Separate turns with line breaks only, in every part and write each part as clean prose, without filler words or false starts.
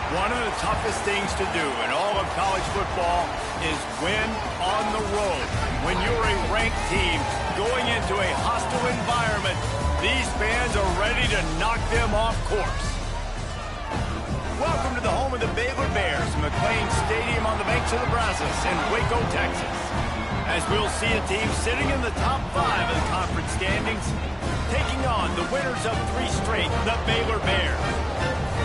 One of the toughest things to do in all of college football is win on the road. When you're a ranked team going into a hostile environment, these fans are ready to knock them off course. Welcome to the home of the Baylor Bears, McLean Stadium on the banks of the Brazos in Waco, Texas. As we'll see a team sitting in the top 5 of the conference standings, taking on the winners of 3 straight, the Baylor Bears.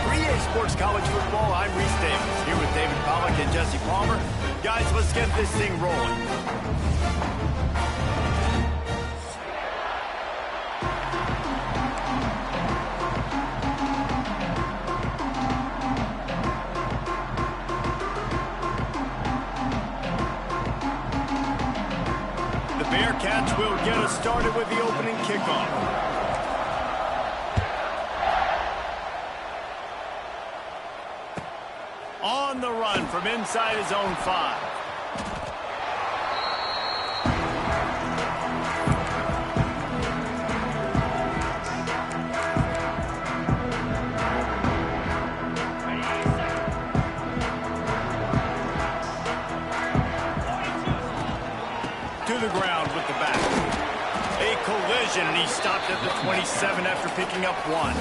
For EA Sports College Football, I'm Reese Davis, here with David Pollack and Jesse Palmer. Guys, let's get this thing rolling. The Bearcats will get us started with the opening kickoff. On the run from inside his own 5. To the ground with the back. A collision, and he stopped at the 27 after picking up 1.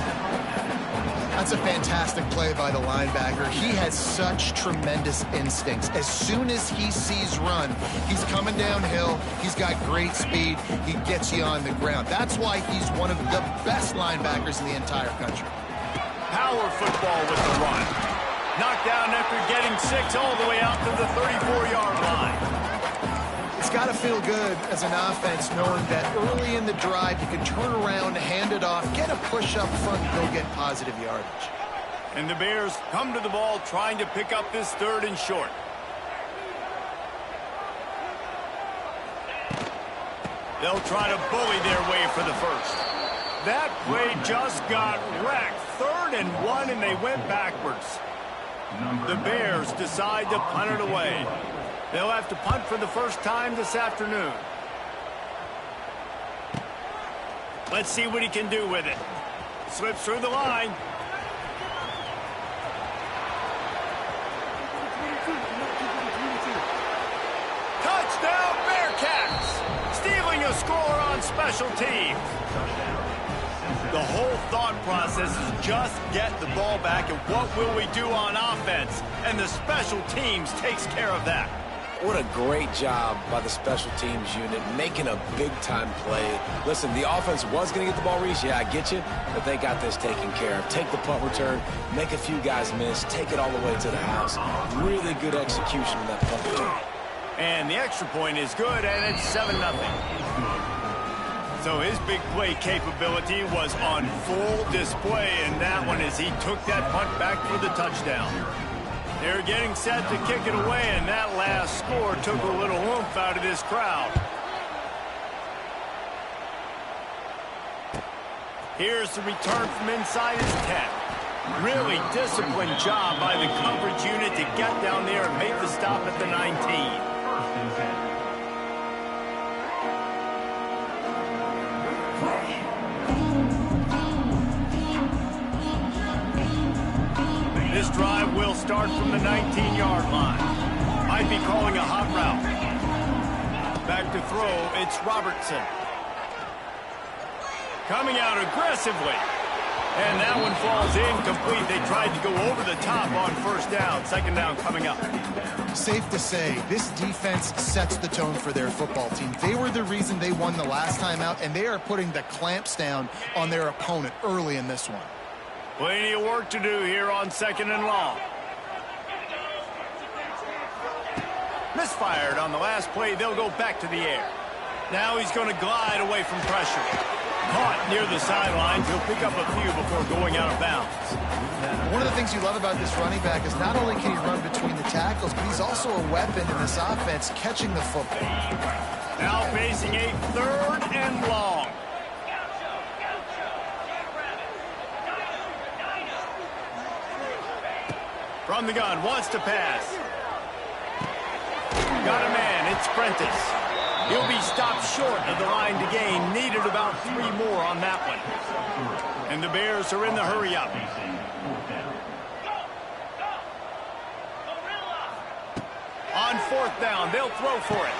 That's a fantastic play by the linebacker. He has such tremendous instincts. As soon as he sees run, he's coming downhill. He's got great speed. He gets you on the ground. That's why he's one of the best linebackers in the entire country.
Power football with the run. Knocked down after getting 6 all the way out to the 34-yard line.
It's got to feel good as an offense knowing that early in the drive you can turn around, hand it off, get a push up front, and go get positive yardage.
And the Bears come to the ball trying to pick up this 3rd and short. They'll try to bully their way for the first. That play just got wrecked. 3rd and 1, and they went backwards. The Bears decide to punt it away. They'll have to punt for the first time this afternoon. Let's see what he can do with it. Slips through the line. Touchdown, Bearcats! Stealing a the score on special teams. The whole thought process is just get the ball back and what will we do on offense? And the special teams takes care of that.
What a great job by the special teams unit, making a big-time play. Listen, the offense was going to get the ball, Reese. Yeah, I get you, but they got this taken care of. Take the punt return, make a few guys miss, take it all the way to the house. Really good execution on that punt return.
And the extra point is good, and it's 7-0. So his big play capability was on full display in that one as he took that punt back for the touchdown. They're getting set to kick it away, and that last score took a little oomph out of this crowd. Here's the return from inside his 10. Really disciplined job by the coverage unit to get down there and make the stop at the 19. This drive will start from the 19-yard line. Might be calling a hot route. Back to throw, it's Robertson. Coming out aggressively. And that one falls incomplete. They tried to go over the top on first down. Second down coming up.
Safe to say, this defense sets the tone for their football team. They were the reason they won the last time out, and they are putting the clamps down on their opponent early in this one.
Plenty of work to do here on 2nd and long. Misfired on the last play. They'll go back to the air. Now he's going to glide away from pressure. Caught near the sidelines. He'll pick up a few before going out of bounds.
One of the things you love about this running back is not only can he run between the tackles, but he's also a weapon in this offense catching the football.
Now facing a 3rd and long. From the gun, wants to pass. Got a man, it's Prentice. He'll be stopped short of the line to gain. Needed about 3 more on that one. And the Bears are in the hurry-up. On 4th down, they'll throw for it.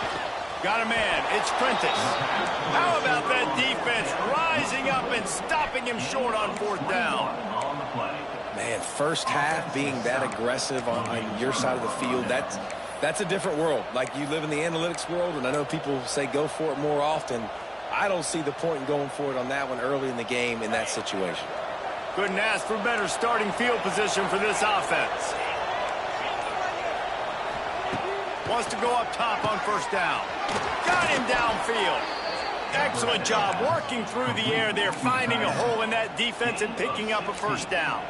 Got a man, it's Prentice. How about that defense rising up and stopping him short on 4th down?
Man, first half being that aggressive on your side of the field, that's a different world. Like, you live in the analytics world, and I know people say go for it more often. I don't see the point in going for it on that one early in the game in that situation.
Couldn't ask for better starting field position for this offense. Wants to go up top on 1st down. Got him downfield. Excellent job working through the air there, finding a hole in that defense and picking up a 1st down.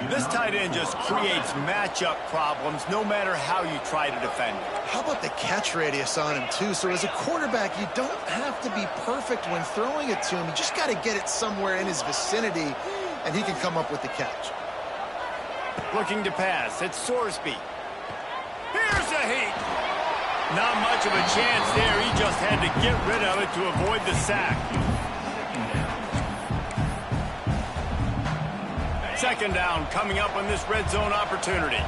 This tight end just creates matchup problems no matter how you try to defend it.
How about the catch radius on him, too? So as a quarterback, you don't have to be perfect when throwing it to him. You just got to get it somewhere in his vicinity, and he can come up with the catch.
Looking to pass. It's Sorsby. Here's a heat. Not much of a chance there. He just had to get rid of it to avoid the sack. 2nd down coming up on this red zone opportunity.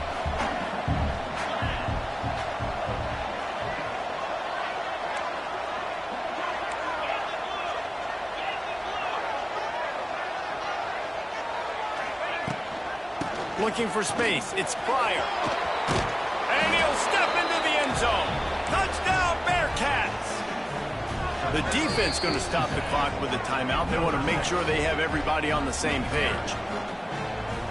Looking for space. It's Pryor. And he'll step into the end zone. Touchdown, Bearcats! The defense going to stop the clock with a timeout. They want to make sure they have everybody on the same page.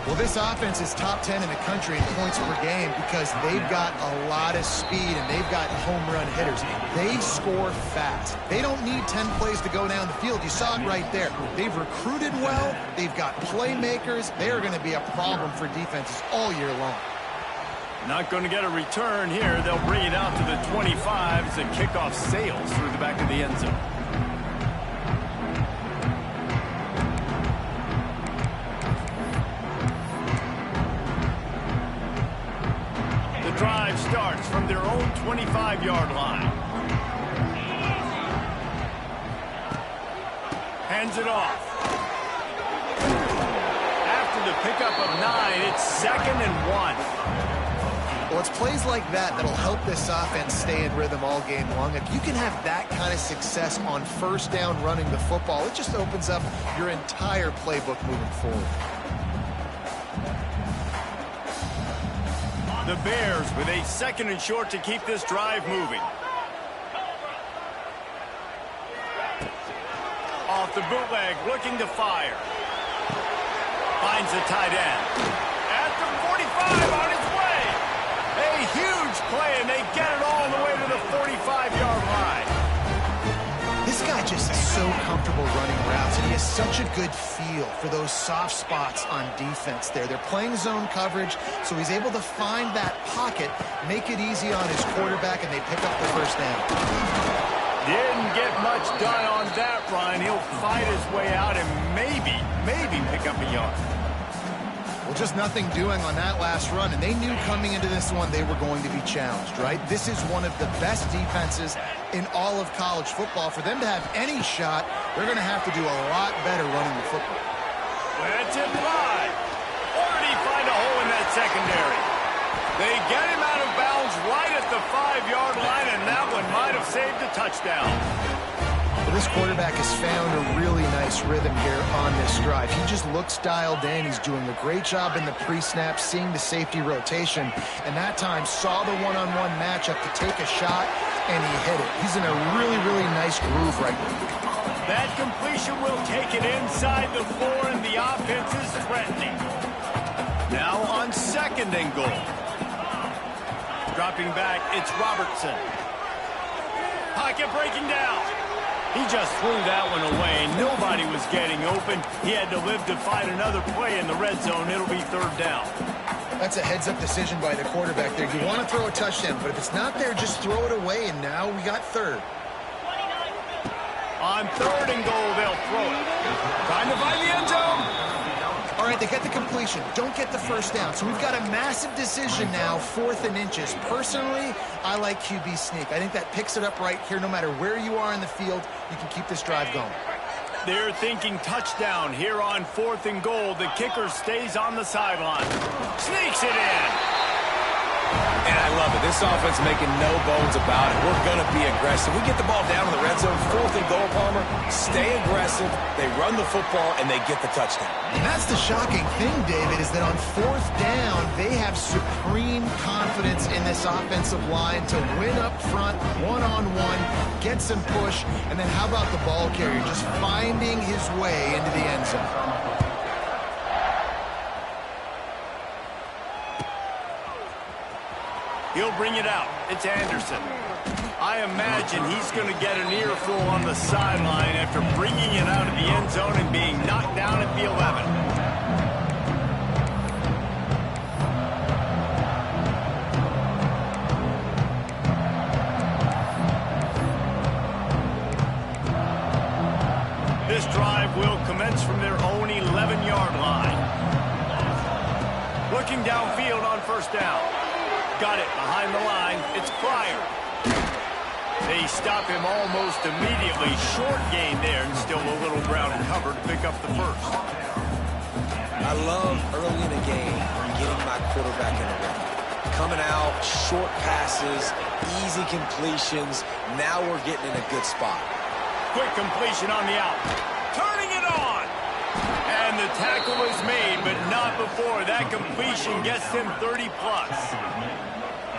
Well, this offense is top 10 in the country in points per game because they've got a lot of speed and they've got home run hitters. They score fast. They don't need 10 plays to go down the field. You saw it right there. They've recruited well. They've got playmakers. They are going to be a problem for defenses all year long.
Not going to get a return here. They'll bring it out to the 25 as the kickoff sails through the back of the end zone. The drive starts from their own 25-yard line. Hands it off. After the pickup of 9, it's 2nd and 1.
Well, it's plays like that that'll help this offense stay in rhythm all game long. If you can have that kind of success on first down running the football, it just opens up your entire playbook moving forward.
The Bears with a 2nd and short to keep this drive moving. Off the bootleg, looking to fire. Finds the tight end. At the 45, on his way. A huge play, and they get it all the way to the 45-yard line.
This guy just is so comfortable running routes, and he has such a good feel for those soft spots on defense there. They're playing zone coverage, so he's able to find that pocket, make it easy on his quarterback, and they pick up the first down.
Didn't get much done on that run. He'll fight his way out and maybe pick up a yard.
Well, just nothing doing on that last run, and they knew coming into this one they were going to be challenged, right? This is one of the best defenses in all of college football. For them to have any shot, they're going to have to do a lot better running the football.
That's it wide. Or did he find a hole in that secondary? They get him out of bounds right at the 5-yard line, and that one might have saved a touchdown.
Well, this quarterback has found a really nice rhythm here on this drive. He just looks dialed in. He's doing a great job in the pre-snap, seeing the safety rotation, and that time saw the one-on-one matchup to take a shot, and he hit it. He's in a really, really nice groove right now.
That completion will take it inside the 4, and the offense is threatening. Now on 2nd and goal. Dropping back, it's Robertson. Pocket breaking down. He just threw that one away. Nobody was getting open. He had to live to find another play in the red zone. It'll be 3rd down.
That's a heads-up decision by the quarterback there. You want to throw a touchdown, but if it's not there, just throw it away, and now we got 3rd.
On 3rd and goal, they'll throw it. Trying to find the end zone.
All right, they get the completion. Don't get the first down. So we've got a massive decision now, 4th and inches. Personally, I like QB sneak. I think that picks it up right here. No matter where you are in the field, you can keep this drive going.
They're thinking touchdown here on 4th and goal. The kicker stays on the sideline. Sneaks it in.
And I love it. This offense making no bones about it. We're going to be aggressive. We get the ball down in the red zone, 4th and goal, Palmer. Stay aggressive. They run the football, and they get the touchdown.
And that's the shocking thing, David, is that on 4th down, they have supreme confidence in this offensive line to win up front, one-on-one, get some push, and then how about the ball carrier just finding his way into the end zone?
He'll bring it out. It's Anderson. I imagine he's going to get an earful on the sideline after bringing it out of the end zone and being knocked down at the 11. This drive will commence from their own 11-yard line. Looking downfield on 1st down. Got it behind the line. It's Pryor. They stop him almost immediately. Short gain there, and still a little ground cover to pick up the 1st.
I love early in a game getting my quarterback in a rhythm. Coming out, short passes, easy completions. Now we're getting in a good spot.
Quick completion on the out. Turning it on. And the tackle is made, but not before. That completion gets him 30-plus.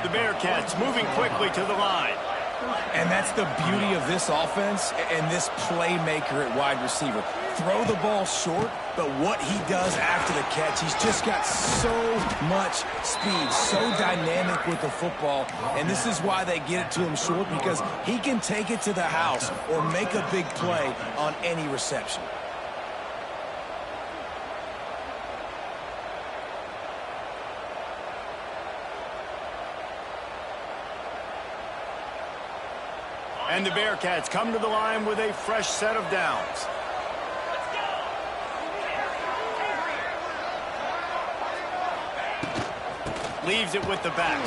The Bearcats moving quickly to the line.
And that's the beauty of this offense and this playmaker at wide receiver. Throw the ball short, but what he does after the catch, he's just got so much speed, so dynamic with the football. And this is why they get it to him short, because he can take it to the house or make a big play on any reception.
And the Bearcats come to the line with a fresh set of downs. Leaves it with the back.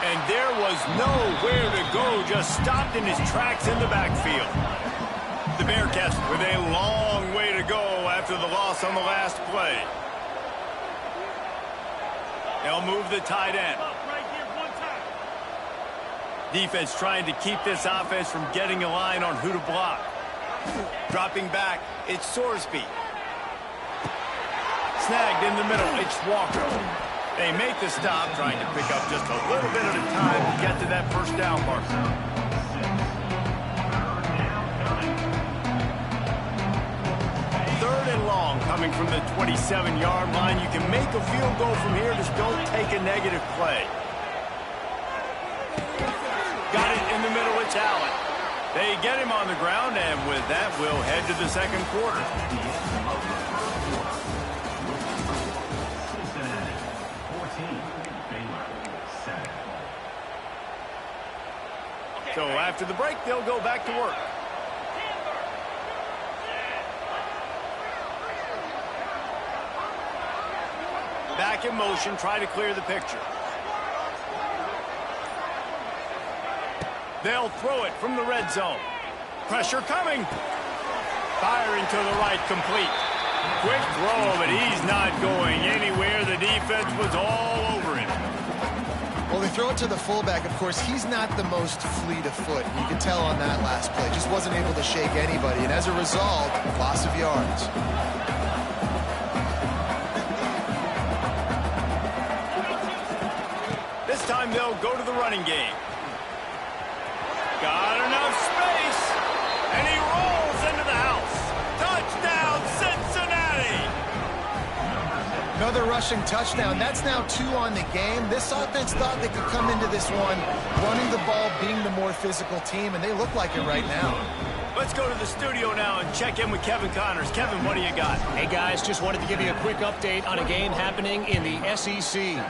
And there was nowhere to go, just stopped in his tracks in the backfield. The Bearcats with a long way to go after the loss on the last play. They'll move the tight end. Defense trying to keep this offense from getting a line on who to block. Dropping back, it's Sorsby. Snagged in the middle, it's Walker. They make the stop, trying to pick up just a little bit at a time to get to that first down marker. Third and long coming from the 27-yard line. You can make a field goal from here, just don't take a negative play. Got it in the middle, it's Allen. They get him on the ground, and with that, we'll head to the second quarter. So after the break, they'll go back to work. Back in motion, try to clear the picture. They'll throw it from the red zone. Pressure coming. Firing to the right, complete. Quick throw, but he's not going anywhere. The defense was all over him.
Well, they throw it to the fullback. Of course, he's not the most fleet of foot. You could tell on that last play. Just wasn't able to shake anybody. And as a result, loss of yards.
This time they'll go to the running game. Got enough space, and he rolls into the house. Touchdown, Cincinnati!
Another rushing touchdown. That's now 2 on the game. This offense thought they could come into this one running the ball, being the more physical team, and they look like it right now.
Let's go to the studio now and check in with Kevin Connors. Kevin, what do you got?
Hey, guys, just wanted to give you a quick update on a game happening in the SEC.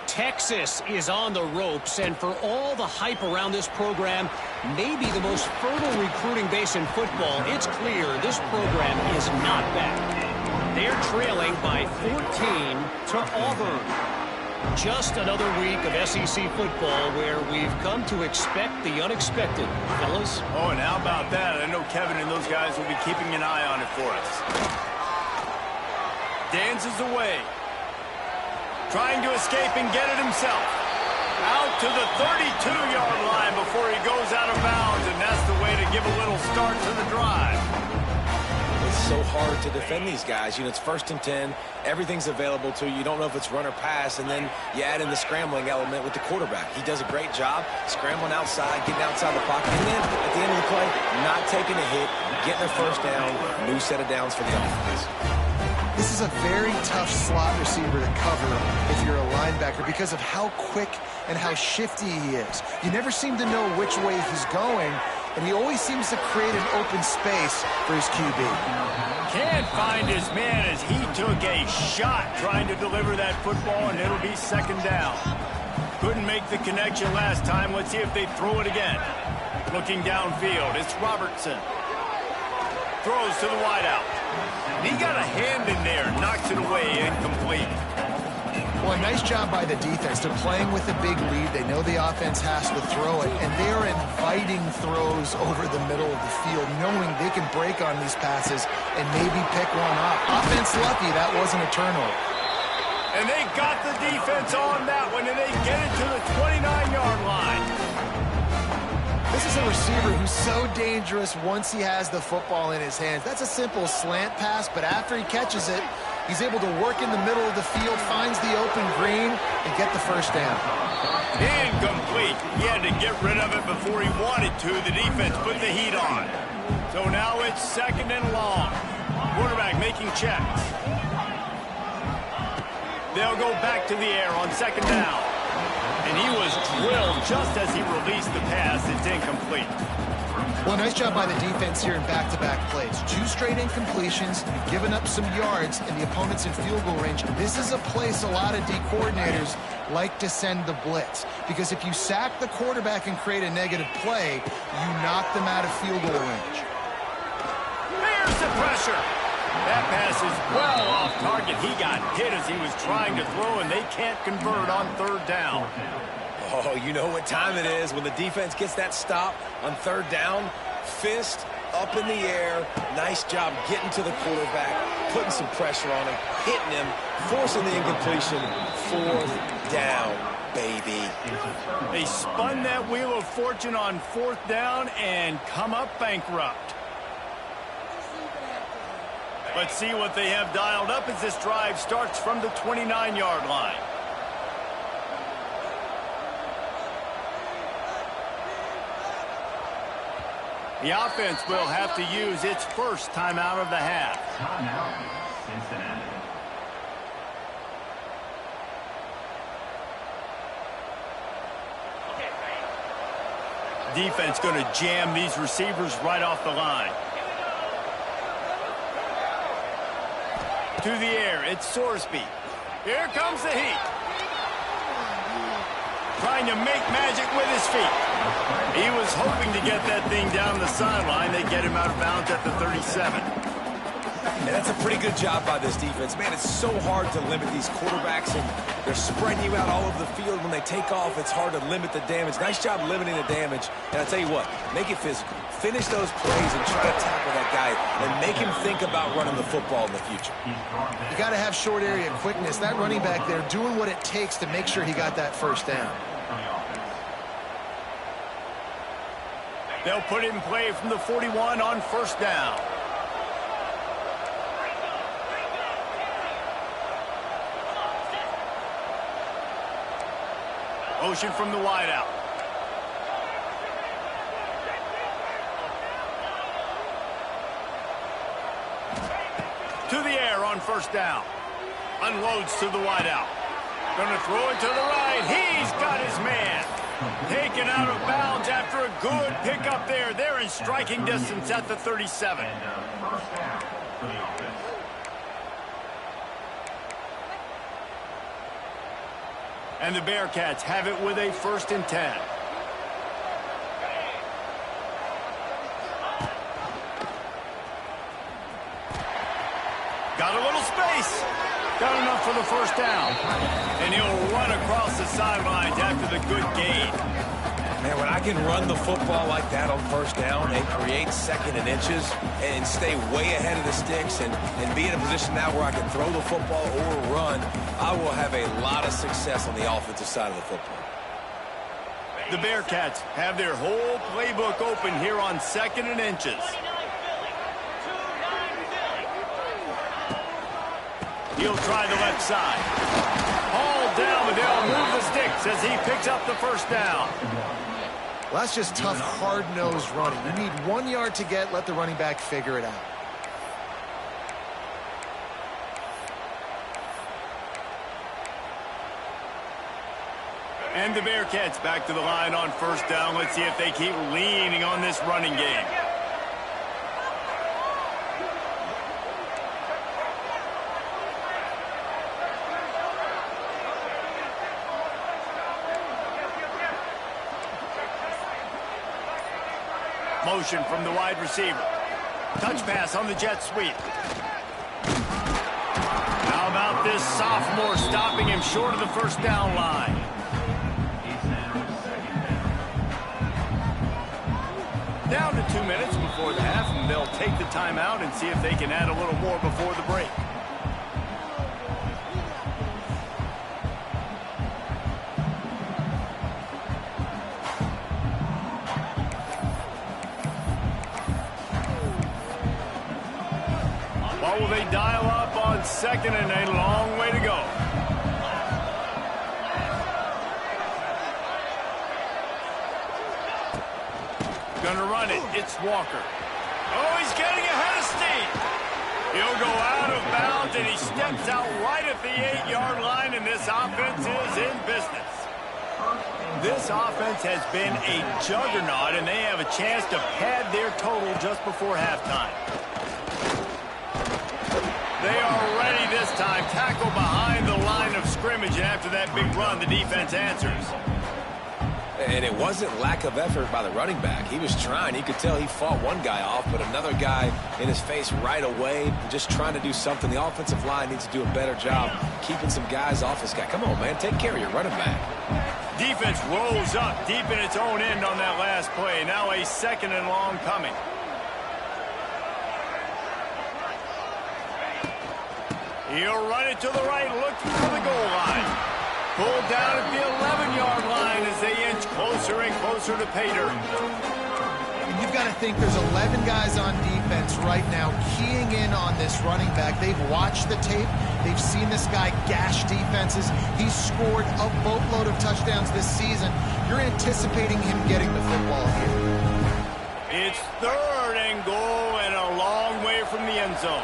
Texas is on the ropes, and for all the hype around this program, maybe the most fertile recruiting base in football, it's clear this program is not back. They're trailing by 14 to Auburn. Just another week of SEC football where we've come to expect the unexpected, fellas.
Oh, and how about that? I know Kevin and those guys will be keeping an eye on it for us. Dances away. Trying to escape and get it himself. Out to the 32-yard line before he goes out of bounds, and that's the way to give a little start to the drive.
It's so hard to defend these guys. You know, it's 1st and 10. Everything's available to you. You don't know if it's run or pass, and then you add in the scrambling element with the quarterback. He does a great job scrambling outside, getting outside the pocket, and then at the end of the play, not taking a hit, getting a first down, new set of downs for the offense.
This is a very tough slot receiver to cover if you're a linebacker because of how quick and how shifty he is. You never seem to know which way he's going, and he always seems to create an open space for his QB.
Can't find his man as he took a shot trying to deliver that football, and it'll be second down. Couldn't make the connection last time. Let's see if they throw it again. Looking downfield, it's Robertson. Throws to the wideout. He got a hand in there, knocks it away, incomplete.
Well, nice job by the defense. They're playing with a big lead. They know the offense has to throw it, and they're inviting throws over the middle of the field, knowing they can break on these passes and maybe pick one off. Offense lucky that wasn't a turnover.
And they got the defense on that one, and they get it to the 29-yard line.
This is a receiver who's so dangerous once he has the football in his hands. That's a simple slant pass, but after he catches it, he's able to work in the middle of the field, finds the open green, and get the first down.
Incomplete. He had to get rid of it before he wanted to. The defense put the heat on. So now it's second and long. Quarterback making checks. They'll go back to the air on second down. And he was drilled just as he released the pass. It's incomplete.
Well, nice job by the defense here in back-to-back plays. 2 straight incompletions, giving up some yards, and the opponent's in field goal range. This is a place a lot of D coordinators like to send the blitz, because if you sack the quarterback and create a negative play, you knock them out of field goal range.
There's the pressure. That pass is well off target. He got hit as he was trying to throw, and they can't convert on third down.
Oh, you know what time it is when the defense gets that stop on third down. Fist up in the air. Nice job getting to the quarterback, putting some pressure on him, hitting him, forcing the incompletion. Fourth down. baby.
They spun that wheel of fortune on 4th down and come up bankrupt. Let's see what they have dialed up as this drive starts from the 29-yard line. The offense will have to use its first timeout of the half.
Timeout, Cincinnati.
Defense going to jam these receivers right off the line. To the air, it's Sorsby. Here comes the heat. Trying to make magic with his feet. He was hoping to get that thing down the sideline. They get him out of bounds at the 37.
And that's a pretty good job by this defense. Man, it's so hard to limit these quarterbacks, and they're spreading you out all over the field. When they take off, it's hard to limit the damage. Nice job limiting the damage. And I'll tell you what, make it physical. Finish those plays and try to tackle that guy and make him think about running the football in the future.
You got to have short area quickness. That running back there doing what it takes to make sure he got that first down.
They'll put it in play from the 41 on 1st down. Motion from the wideout. To the air on 1st down. Unloads to the wideout. Gonna throw it to the right. He's got his man. Taken out of bounds after a good pickup there. They're in striking distance at the 37.
First down for the offense.
And the Bearcats have it with a 1st and 10. Got a little space. Got enough for the 1st down. And he'll run across the sidelines after the good gain.
Man, when I can run the football like that on 1st down and create 2nd and inches and stay way ahead of the sticks and be in a position now where I can throw the football or run, I will have a lot of success on the offensive side of the football.
The Bearcats have their whole playbook open here on 2nd and inches. He'll try the left side. Hauled down, but they'll move the sticks as he picks up the 1st down.
Well, that's just tough, hard-nosed running. You need 1 yard to get, let the running back figure it out.
And the Bearcats back to the line on 1st down. Let's see if they keep leaning on this running game. Motion from the wide receiver. Touch pass on the jet sweep. How about this sophomore stopping him short of the 1st down line? Down to 2 minutes before the half, and they'll take the timeout and see if they can add a little more before the break. What will they dial up on 2nd and a long way to go? Gonna run it. It's Walker. Oh, he's getting ahead of steam. He'll go out of bounds, and he steps out right at the 8-yard line, and this offense is in business. This offense has been a juggernaut, and they have a chance to pad their total just before halftime. They are ready this time. Tackle behind the line of scrimmage, and after that big run, the defense answers.
And it wasn't lack of effort by the running back. He was trying. You could tell he fought one guy off, but another guy in his face right away, just trying to do something. The offensive line needs to do a better job keeping some guys off this guy. Come on, man. Take care of your running back.
Defense rolls up deep in its own end on that last play. Now a 2nd and long coming. He'll run it to the right, looking for the goal line. Pulled down at the 11-yard line as they inch closer and closer to pay dirt.
And you've got to think there's 11 guys on defense right now keying in on this running back. They've watched the tape. They've seen this guy gash defenses. He's scored a boatload of touchdowns this season. You're anticipating him getting the football here.
It's 3rd and goal and a long way from the end zone.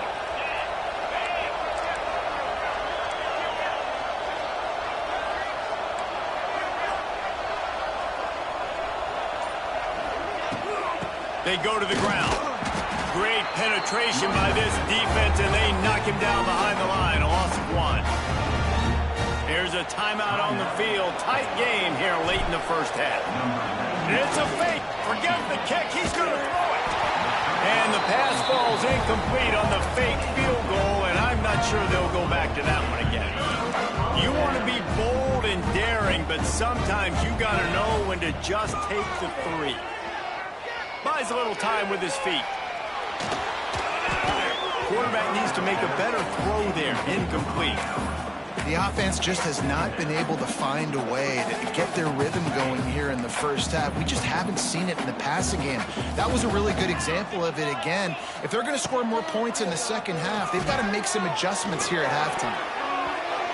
They go to the ground. Great penetration by this defense, and they knock him down behind the line. A loss of 1. Here's a timeout on the field. Tight game here late in the first half. It's a fake. Forget the kick. He's going to throw it. And the pass falls incomplete on the fake field goal, and I'm not sure they'll go back to that one again. You want to be bold and daring, but sometimes you got to know when to just take the 3. Buys a little time with his feet. Quarterback needs to make a better throw there. Incomplete.
The offense just has not been able to find a way to get their rhythm going here in the first half. We just haven't seen it in the passing game. That was a really good example of it again. If they're going to score more points in the second half, they've got to make some adjustments here at halftime.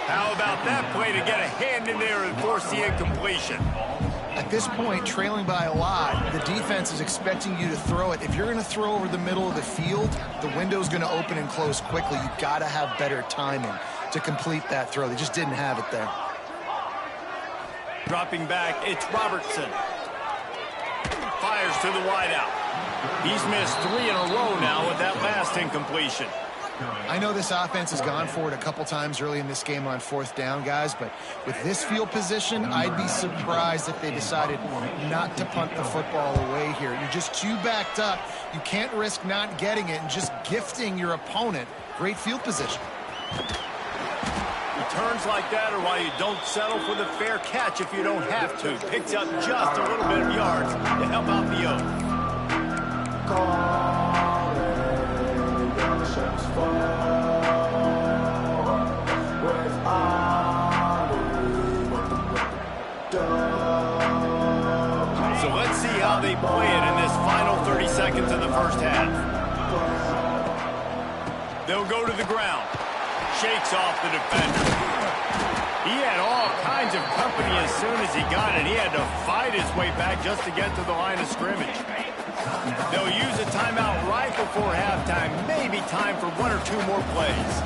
How about that play to get a hand in there and force the incompletion?
At this point, trailing by a lot, the defense is expecting you to throw it. If you're going to throw over the middle of the field, the window's going to open and close quickly. You've got to have better timing to complete that throw. They just didn't have it there.
Dropping back, it's Robertson. Fires to the wideout. He's missed 3 in a row now with that last incompletion.
I know this offense has gone for it a couple times early in this game on 4th down, guys, but with this field position, I'd be surprised if they decided not to punt the football away here. You're just too backed up. You can't risk not getting it and just gifting your opponent great field position.
Returns like that are why you don't settle for the fair catch if you don't have to. Picks up just a little bit of yards to help out the Oaks. So let's see how they play it in this final 30 seconds of the first half. They'll go to the ground. Shakes off the defender. He had all kinds of company as soon as he got it. He had to fight his way back just to get to the line of scrimmage. They'll use a timeout right before halftime. Maybe time for 1 or 2 more plays.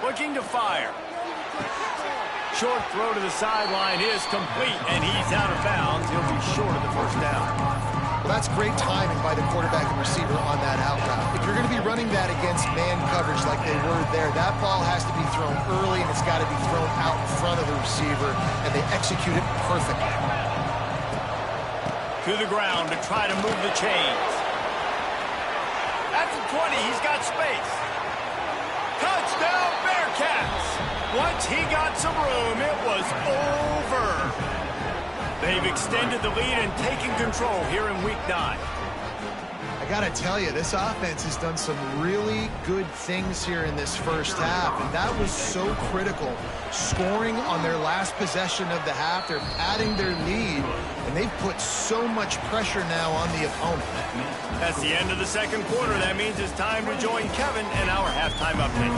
Looking to fire. Short throw to the sideline is complete, and he's out of bounds. He'll be short of the first down.
Well, that's great timing by the quarterback and receiver on that out route. If you're going to be running that against man coverage like they were there, that ball has to be thrown early, and it's got to be thrown out in front of the receiver, and they execute it perfectly.
To the ground to try to move the chains. At the 20, he's got space. Touchdown, Bearcats! Once he got some room, it was over. They've extended the lead and taken control here in Week 9.
I got to tell you, this offense has done some really good things here in this first half, and that was so critical. Scoring on their last possession of the half, they're padding their lead, and they've put so much pressure now on the opponent.
That's the end of the second quarter. That means it's time to join Kevin in our halftime update.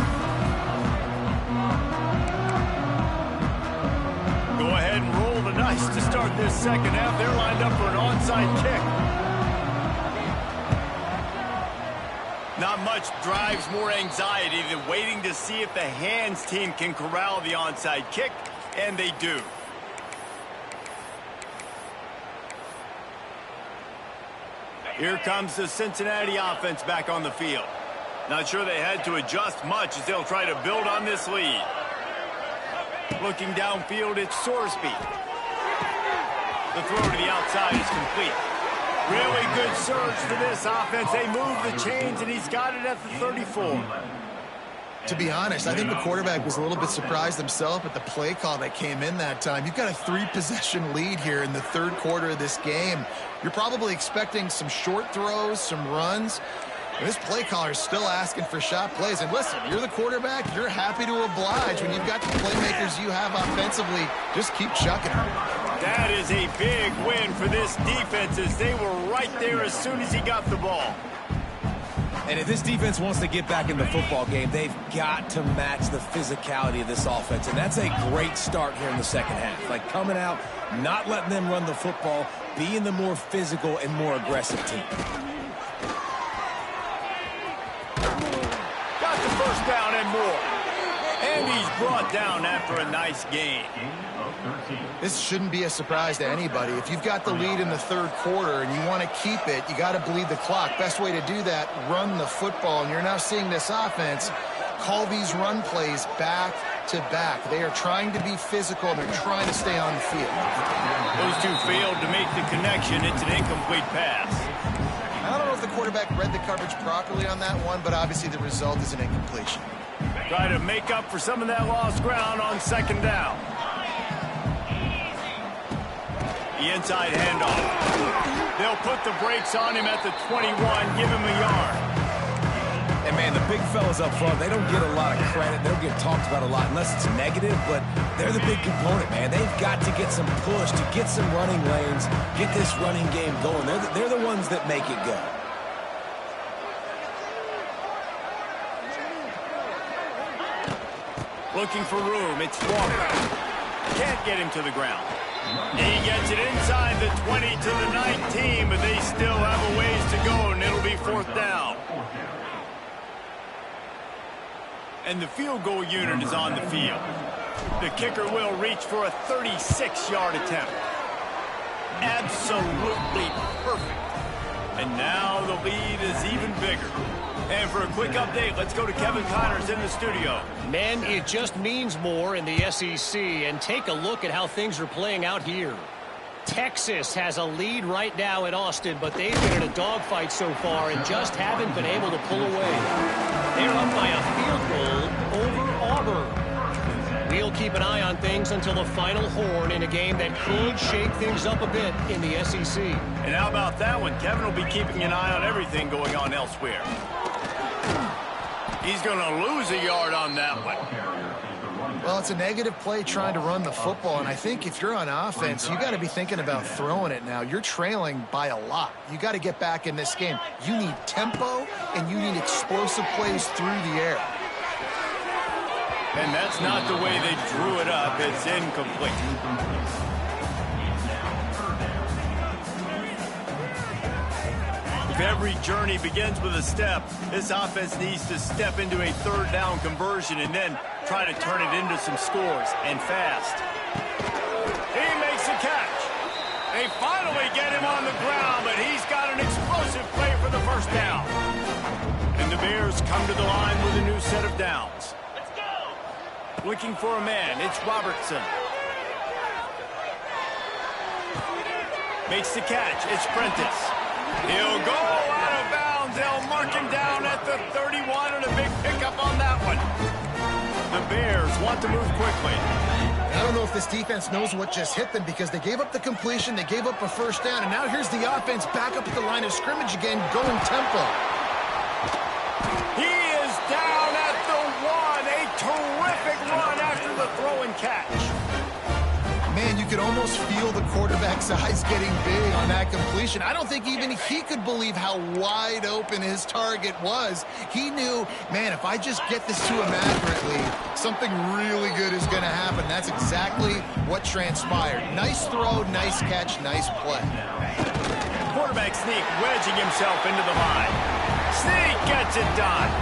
Go ahead and roll the dice to start this second half. They're lined up for an onside kick. Not much drives more anxiety than waiting to see if the hands team can corral the onside kick, and they do. Here comes the Cincinnati offense back on the field. Not sure they had to adjust much as they'll try to build on this lead. Looking downfield, it's Sorsby. The throw to the outside is complete. Really good surge for this offense. They move the chains, and he's got it at the 34.
To be honest, I think the quarterback was a little bit surprised himself at the play call that came in that time. You've got a 3-possession lead here in the third quarter of this game. You're probably expecting some short throws, some runs. This play caller is still asking for shot plays. And listen, you're the quarterback. You're happy to oblige. When you've got the playmakers you have offensively, just keep chucking them.
That is a big win for this defense as they were right there as soon as he got the ball.
And if this defense wants to get back in the football game, they've got to match the physicality of this offense. And that's a great start here in the second half. Like coming out, not letting them run the football, being the more physical and more aggressive team.
Got the first down and more. And he's brought down after a nice gain.
This shouldn't be a surprise to anybody. If you've got the lead in the third quarter and you want to keep it, you got to bleed the clock. Best way to do that, run the football. And you're now seeing this offense call these run plays back to back. They are trying to be physical, and they're trying to stay on the field.
Those two failed to make the connection. It's an incomplete pass.
I don't know if the quarterback read the coverage properly on that one, but obviously the result is an incompletion.
Try to make up for some of that lost ground on second down. The inside handoff. They'll put the brakes on him at the 21, give him a yard.
And, man, the big fellas up front, they don't get a lot of credit. They don't get talked about a lot unless it's negative, but they're the big component, man. They've got to get some push, to get some running lanes, get this running game going. They're the ones that make it go.
Looking for room, it's Walker. Can't get him to the ground. He gets it inside the 20 to the 19, but they still have a ways to go, and it'll be fourth down. And the field goal unit is on the field. The kicker will reach for a 36-yard attempt. Absolutely perfect. And now the lead is even bigger. And for a quick update, let's go to Kevin Connors in the studio.
Men, it just means more in the SEC, and take a look at how things are playing out here. Texas has a lead right now in Austin, but they've been in a dogfight so far and just haven't been able to pull away. They're up by a field goal over Auburn. We'll keep an eye on things until the final horn in a game that could shake things up a bit in the SEC.
And how about that one? Kevin will be keeping an eye on everything going on elsewhere. He's going to lose a yard on that one.
Well, it's a negative play trying to run the football, and I think if you're on offense, you got to be thinking about throwing it now. You're trailing by a lot. You got to get back in this game. You need tempo, and you need explosive plays through the air.
And that's not the way they drew it up. It's incomplete. If every journey begins with a step, this offense needs to step into a third down conversion and then try to turn it into some scores, and fast. He makes a catch. They finally get him on the ground, but he's got an explosive play for the first down. And the Bears come to the line with a new set of downs. Let's go. Looking for a man, it's Robertson. Makes the catch, it's Prentice. He'll go out of bounds. They'll mark him down at the 31, and a big pickup on that one. The Bears want to move quickly.
I don't know if this defense knows what just hit them because they gave up the completion, they gave up a first down, and now here's the offense back up at the line of scrimmage again, going tempo.
He is down at the 1. A terrific run after the throw and catch.
Man, you could almost feel the quarterback's eyes getting big on that completion. I don't think even he could believe how wide open his target was. He knew, man, if I just get this to him accurately, something really good is going to happen. That's exactly what transpired. Nice throw, nice catch, nice play.
Quarterback sneak, wedging himself into the line. Sneak gets it done.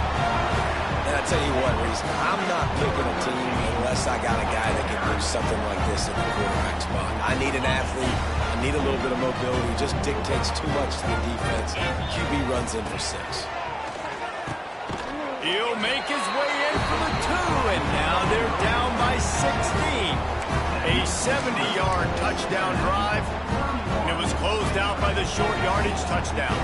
And I tell you what, Reese, I'm not picking a team unless I got a guy that can do something like this at the quarterback spot. I need an athlete. I need a little bit of mobility. It just dictates too much to the defense. QB runs in for 6.
He'll make his way in for the 2, and now they're down by 16. A 70-yard touchdown drive, and it was closed out by the short yardage touchdown.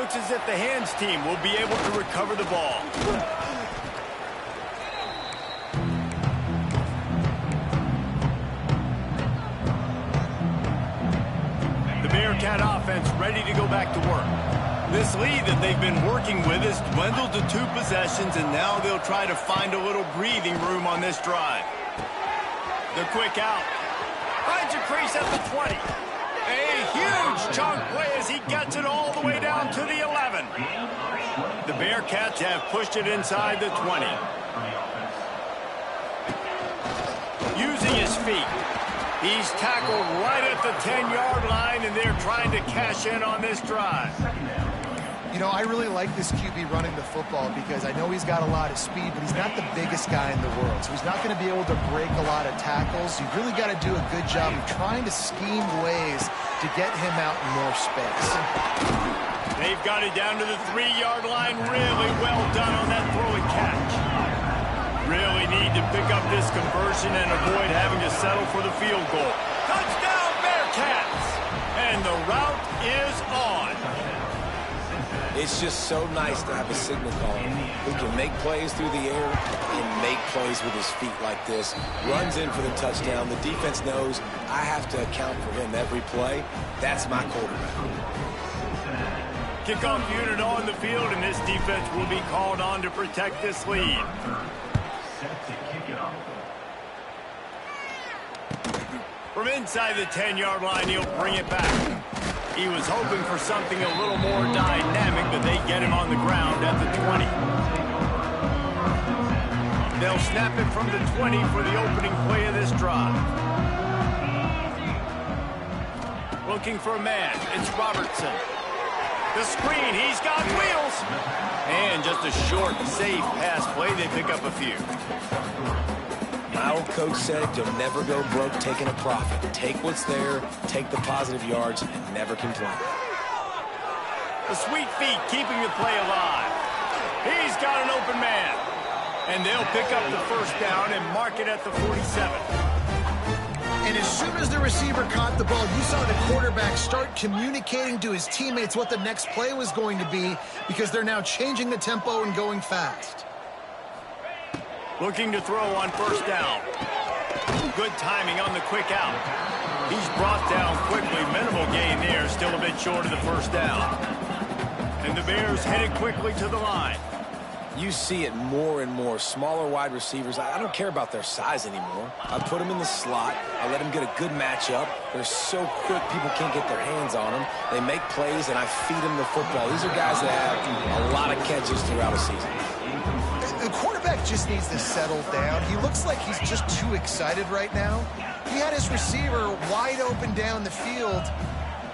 Looks as if the hands team will be able to recover the ball. The Bearcat offense ready to go back to work. This lead that they've been working with has dwindled to 2 possessions, and now they'll try to find a little breathing room on this drive. The quick out. Finds a crease at the 20. A huge chunk play as he gets it all the way down to the 11. The Bearcats have pushed it inside the 20. Using his feet. He's tackled right at the 10-yard line, and they're trying to cash in on this drive.
You know, I really like this QB running the football because I know he's got a lot of speed, but he's not the biggest guy in the world. So he's not going to be able to break a lot of tackles. You've really got to do a good job of trying to scheme ways to get him out in more space.
They've got it down to the 3-yard line. Really well done on that throw and catch. Really need to pick up this conversion and avoid having to settle for the field goal. Touchdown, Bearcats! And the route is on.
It's just so nice to have a signal caller who can make plays through the air and make plays with his feet like this. Runs in for the touchdown. The defense knows I have to account for him every play. That's my quarterback.
Kickoff unit on the field, and this defense will be called on to protect this lead. From inside the 10-yard line, he'll bring it back. He was hoping for something a little more dynamic, but they get him on the ground at the 20. They'll snap it from the 20 for the opening play of this drive. Looking for a man. It's Robertson. The screen. He's got wheels. And just a short, safe pass play. They pick up a few.
My old coach said you'll never go broke taking a profit. Take what's there, take the positive yards, and never complain.
The sweet feet keeping the play alive. He's got an open man. And they'll pick up the first down and mark it at the 47.
And as soon as the receiver caught the ball, you saw the quarterback start communicating to his teammates what the next play was going to be because they're now changing the tempo and going fast.
Looking to throw on first down. Good timing on the quick out. He's brought down quickly. Minimal gain there. Still a bit short of the first down. And the Bears headed quickly to the line.
You see it more and more. Smaller wide receivers, I don't care about their size anymore. I put them in the slot. I let them get a good matchup. They're so quick, people can't get their hands on them. They make plays, and I feed them the football. These are guys that have a lot of catches throughout a season.
The quarterback just needs to settle down. He looks like he's just too excited right now. He had his receiver wide open down the field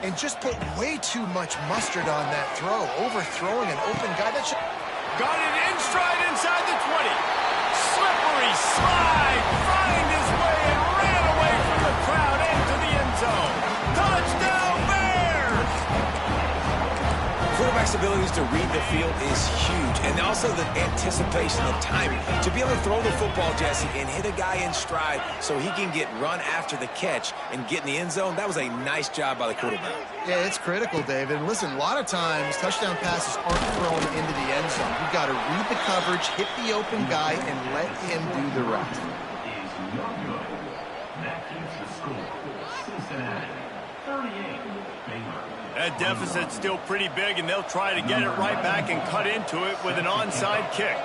and just put way too much mustard on that throw, overthrowing an open guy. That should...
Got it in stride inside the 20. Slippery slide. Find his way and ran away from the crowd into the end zone. Touchdown, Bears!
Quarterback's abilities to read the field is huge, and also the anticipation, the timing. To be able to throw the football, Jesse, and hit a guy in stride so he can get run after the catch and get in the end zone, that was a nice job by the quarterback.
Yeah, it's critical, David. And listen, a lot of times touchdown passes aren't thrown into the end zone. You've got to read the coverage, hit the open guy, and let him do the rest.
That keeps the score. Cincinnati, 38.
That deficit's still pretty big, and they'll try to get it right back and cut into it with an onside kick.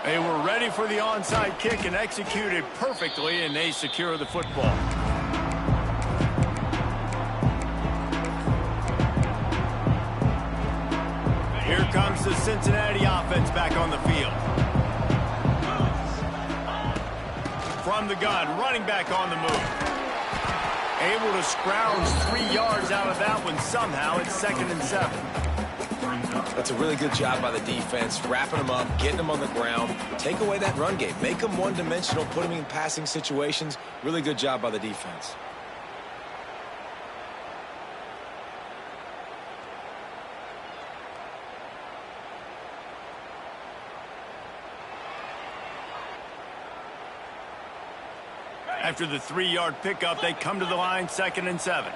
They were ready for the onside kick and executed perfectly, and they secure the football. Here comes the Cincinnati offense back on the field. From the gun, running back on the move. Able to scrounge 3 yards out of that one somehow. It's 2nd and 7.
That's a really good job by the defense, wrapping them up, getting them on the ground. Take away that run game. Make them one-dimensional, put them in passing situations. Really good job by the defense.
After the 3-yard pickup, they come to the line, 2nd and 7.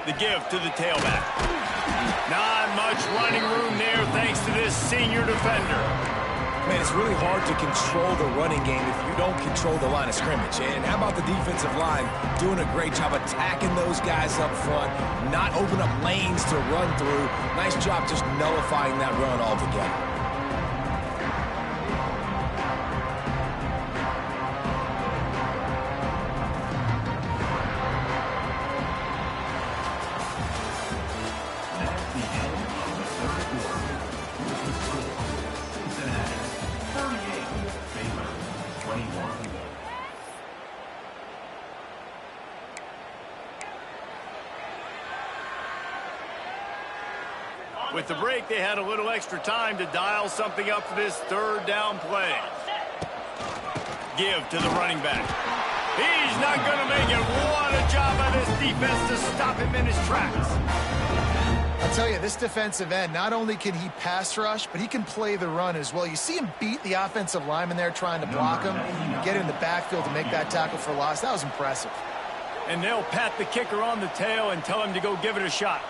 The give to the tailback. Not much running room there thanks to this senior defender.
Man, it's really hard to control the running game if you don't control the line of scrimmage. And how about the defensive line doing a great job attacking those guys up front, not open up lanes to run through. Nice job just nullifying that run altogether.
With the break, they had a little extra time to dial something up for this 3rd down play. Give to the running back. He's not going to make it. What a job by this defense to stop him in his tracks.
I'll tell you, this defensive end, not only can he pass rush, but he can play the run as well. You see him beat the offensive lineman there trying to block him, get in the backfield to make that tackle for loss. That was impressive.
And they'll pat the kicker on the tail and tell him to go give it a shot.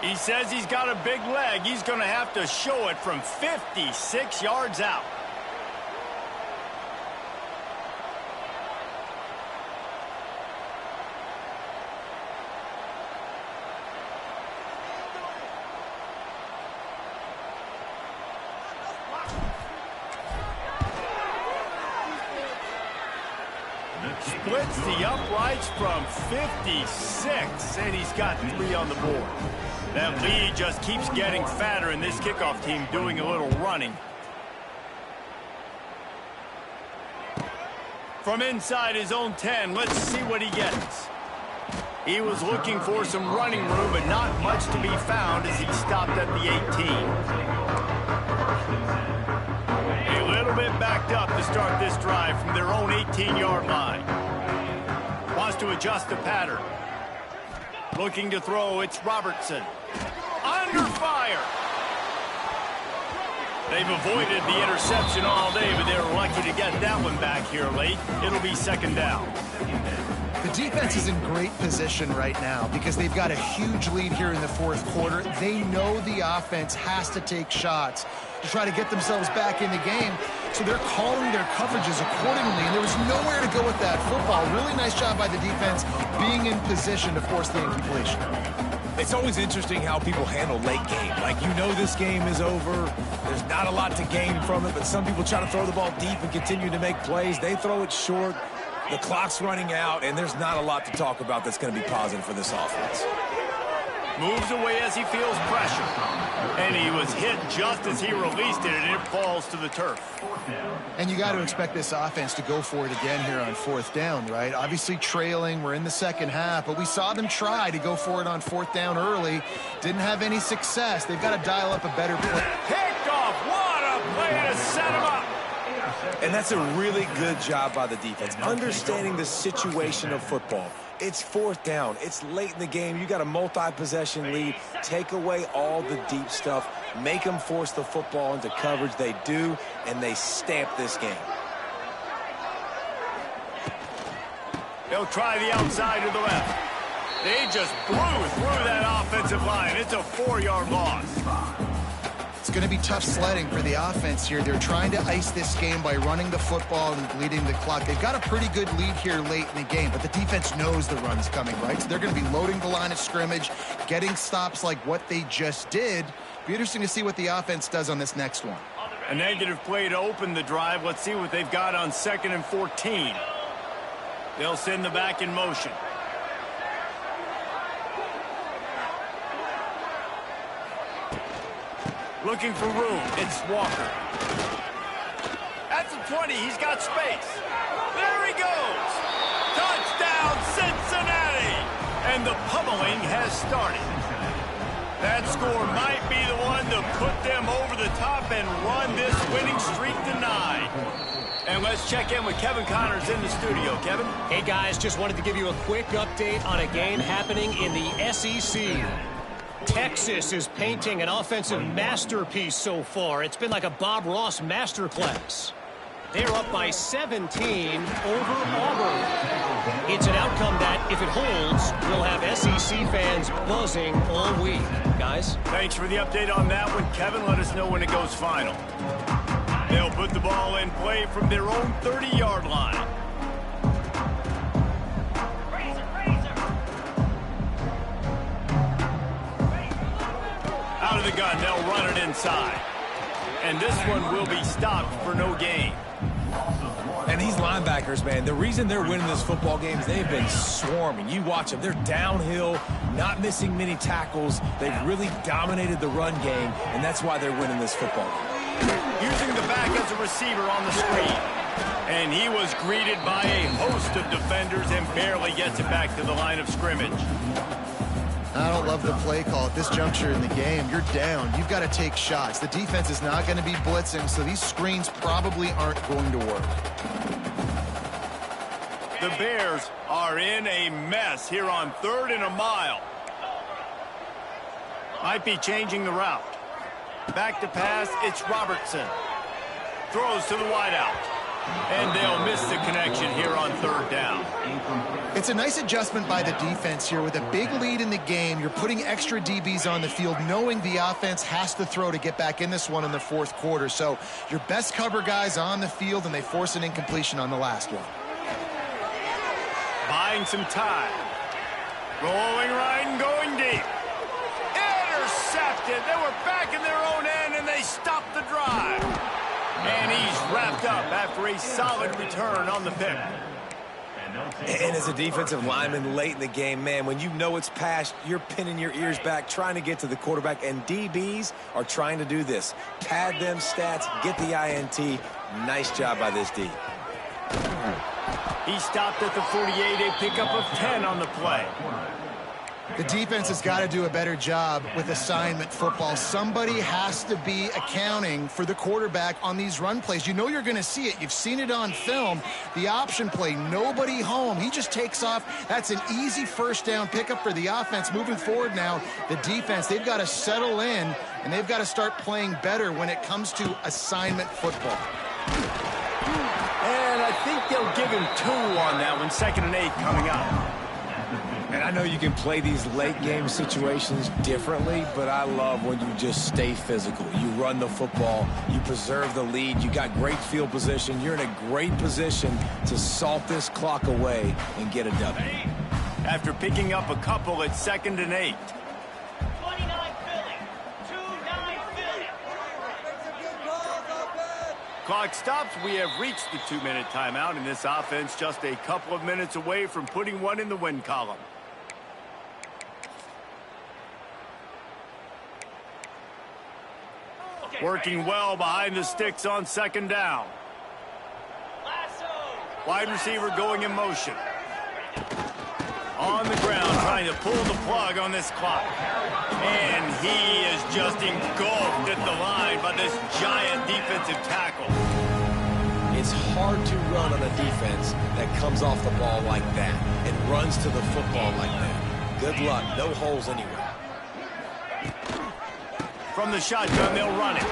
He says he's got a big leg. He's going to have to show it from 56 yards out. Splits the uprights from 56, and he's got 3 on the board. That lead just keeps getting fatter, and this kickoff team doing a little running. From inside his own 10, let's see what he gets. He was looking for some running room, but not much to be found as he stopped at the 18. A little bit backed up to start this drive from their own 18-yard line. Wants to adjust the pattern. Looking to throw, it's Robertson. Under fire. They've avoided the interception all day, but they're lucky to get that one back here late. It'll be 2nd down.
The defense is in great position right now because they've got a huge lead here in the 4th quarter. They know the offense has to take shots to try to get themselves back in the game. So they're calling their coverages accordingly, and there was nowhere to go with that football. Really nice job by the defense being in position to force the incompletion.
It's always interesting how people handle late game. Like, you know this game is over. There's not a lot to gain from it, but some people try to throw the ball deep and continue to make plays. They throw it short. The clock's running out, and there's not a lot to talk about that's going to be positive for this offense.
Moves away as he feels pressure. And he was hit just as he released it, and it falls to the turf.
And you got to expect this offense to go for it again here on 4th down, right? Obviously trailing, we're in the 2nd half, but we saw them try to go for it on 4th down early. Didn't have any success. They've got to dial up a better play.
Picked off. What a play to set him up.
And that's a really good job by the defense, understanding the situation of football. It's 4th down. It's late in the game. You got a multi-possession lead. Take away all the deep stuff. Make them force the football into coverage. They do, and they stamp this game.
They'll try the outside to the left. They just blew through that offensive line. It's a 4-yard loss.
It's going to be tough sledding for the offense here. They're trying to ice this game by running the football and bleeding the clock. They've got a pretty good lead here late in the game, but the defense knows the run's coming, right? So they're going to be loading the line of scrimmage, getting stops like what they just did. Be interesting to see what the offense does on this next one.
A negative play to open the drive. Let's see what they've got on 2nd and 14. They'll send the back in motion. Looking for room. It's Walker. At the 20, he's got space. There he goes. Touchdown, Cincinnati. And the pummeling has started. That score might be the one to put them over the top and run this winning streak to 9. And let's check in with Kevin Connors in the studio. Kevin?
Hey, guys, just wanted to give you a quick update on a game happening in the SEC. Texas is painting an offensive masterpiece so far. It's been like a Bob Ross masterclass. They're up by 17 over Auburn. It's an outcome that, if it holds, will have SEC fans buzzing all week. Guys?
Thanks for the update on that one, Kevin. Let us know when it goes final. They'll put the ball in play from their own 30-yard line. Out of the gun, they'll run it inside. And this one will be stopped for no gain.
And these linebackers, man, the reason they're winning this football game is they've been swarming. You watch them. They're downhill, not missing many tackles. They've really dominated the run game, and that's why they're winning this football game.
Using the back as a receiver on the screen. And he was greeted by a host of defenders and barely gets it back to the line of scrimmage.
I don't love the play call at this juncture in the game. You're down. You've got to take shots. The defense is not going to be blitzing, so these screens probably aren't going to work.
The Bears are in a mess here on 3rd and a mile. Might be changing the route. Back to pass, it's Robertson. Throws to the wideout. And they'll miss the connection here on 3rd down.
It's a nice adjustment by the defense here. With a big lead in the game, you're putting extra DBs on the field, knowing the offense has to throw to get back in this one in the 4th quarter. So your best cover guys on the field, and they force an incompletion on the last one.
Buying some time. Rolling right and going deep. Intercepted. They were back in their own end, and they stopped the drive. And he's wrapped up after a solid return on the pick.
And as a defensive lineman late in the game, man, when you know it's past, you're pinning your ears back, trying to get to the quarterback, and DBs are trying to do this. Pad them stats, get the INT. Nice job by this D.
He stopped at the 48, a pickup of 10 on the play.
The defense has got to do a better job with assignment football. Somebody has to be accounting for the quarterback on these run plays. You know you're going to see it. You've seen it on film. The option play, nobody home. He just takes off. That's an easy 1st down pickup for the offense. Moving forward now, the defense, they've got to settle in, and they've got to start playing better when it comes to assignment football.
And I think they'll give him 2 on that one. 2nd and 8 coming up.
And I know you can play these late game situations differently, but I love when you just stay physical. You run the football, you preserve the lead, you got great field position, you're in a great position to salt this clock away and get a W.
After picking up a couple at 2nd and 8.
29 Philly. 2-9 Philly.
Clock stops. We have reached the 2-minute timeout, and this offense just a couple of minutes away from putting one in the win column. Working well behind the sticks on 2nd down. Wide receiver going in motion. On the ground, trying to pull the plug on this clock. And he is just engulfed at the line by this giant defensive tackle.
It's hard to run on a defense that comes off the ball like that and runs to the football like that. Good luck. No holes anywhere.
From the shotgun, they'll run it.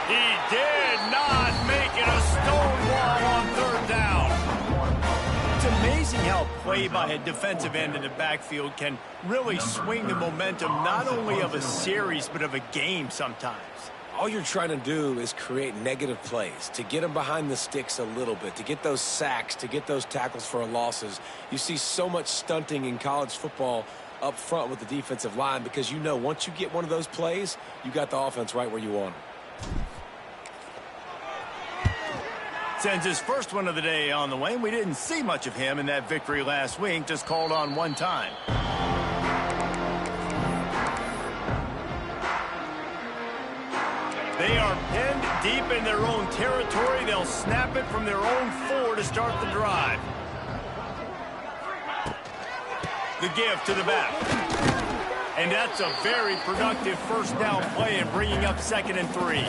He did not make it a stonewall on 3rd down. It's amazing how play by a defensive end in the backfield can really swing the momentum not only of a series but of a game sometimes.
All you're trying to do is create negative plays, to get them behind the sticks a little bit, to get those sacks, to get those tackles for losses. You see so much stunting in college football up front with the defensive line because you know once you get one of those plays, you got the offense right where you want them.
Sends his first one of the day on the way. We didn't see much of him in that victory last week, just called on 1 time. They are pinned deep in their own territory. They'll snap it from their own 4 to start the drive. The give to the back. And that's a very productive 1st down play and bringing up 2nd and 3.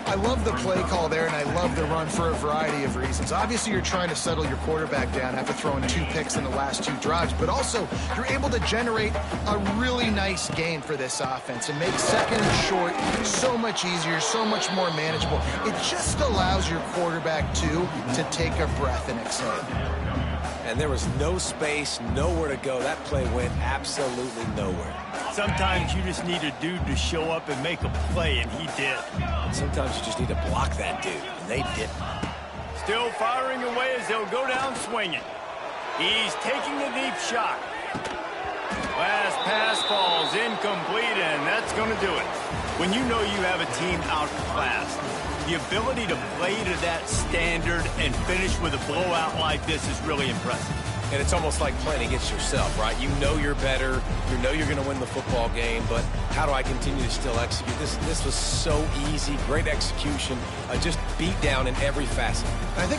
I love the play call there, and I love the run for a variety of reasons. Obviously, you're trying to settle your quarterback down after throwing 2 picks in the last 2 drives, but also you're able to generate a really nice game for this offense and make second and short so much easier, so much more manageable. It just allows your quarterback, too, to take a breath and exhale.
And there was no space, nowhere to go. That play went absolutely nowhere.
Sometimes you just need a dude to show up and make a play, and he did.
And sometimes you just need to block that dude, and they didn't.
Still firing away as they'll go down swinging. He's taking a deep shot. Last pass falls incomplete, and that's going to do it. When you know you have a team outclassed, the ability to play to that standard and finish with a blowout like this is really impressive.
And it's almost like playing against yourself, right? You know you're better. You know you're going to win the football game, but how do I continue to still execute? This was so easy. Great execution. Just beat down in every facet.
I think